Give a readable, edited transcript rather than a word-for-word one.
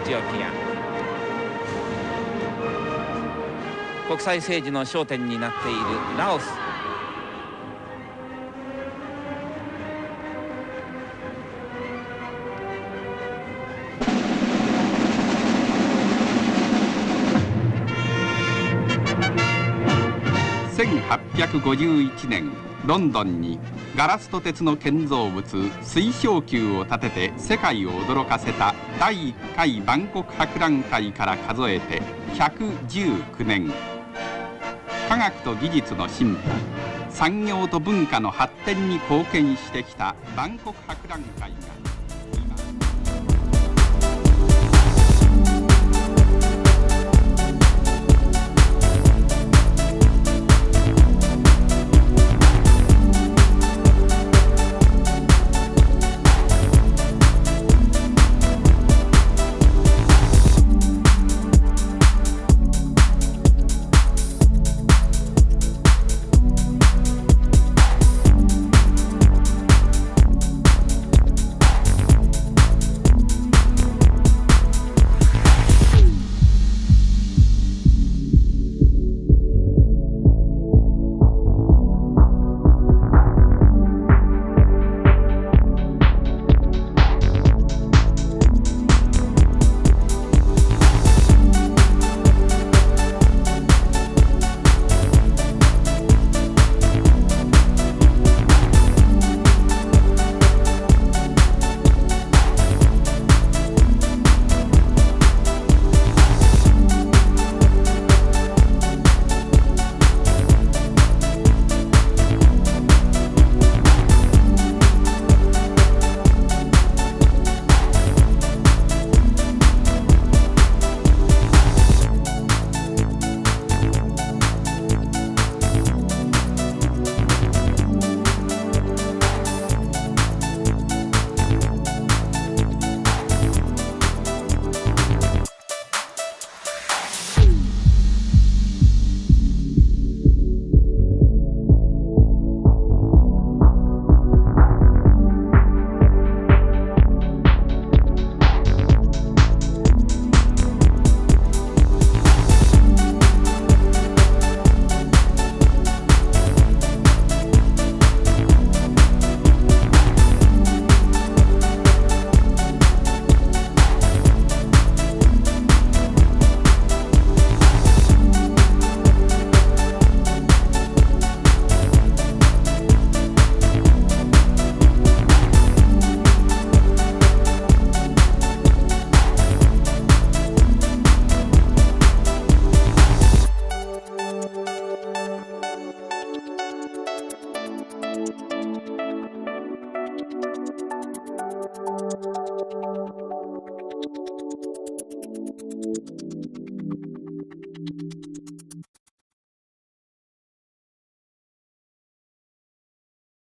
チオピア。国際政治の焦点になっているラオス。1851年ロンドンにガラスと鉄の建造物水晶球を建てて世界を驚かせた第1回万国博覧会から数えて119年。科学と技術の進歩、産業と文化の発展に貢献してきた万国博覧会が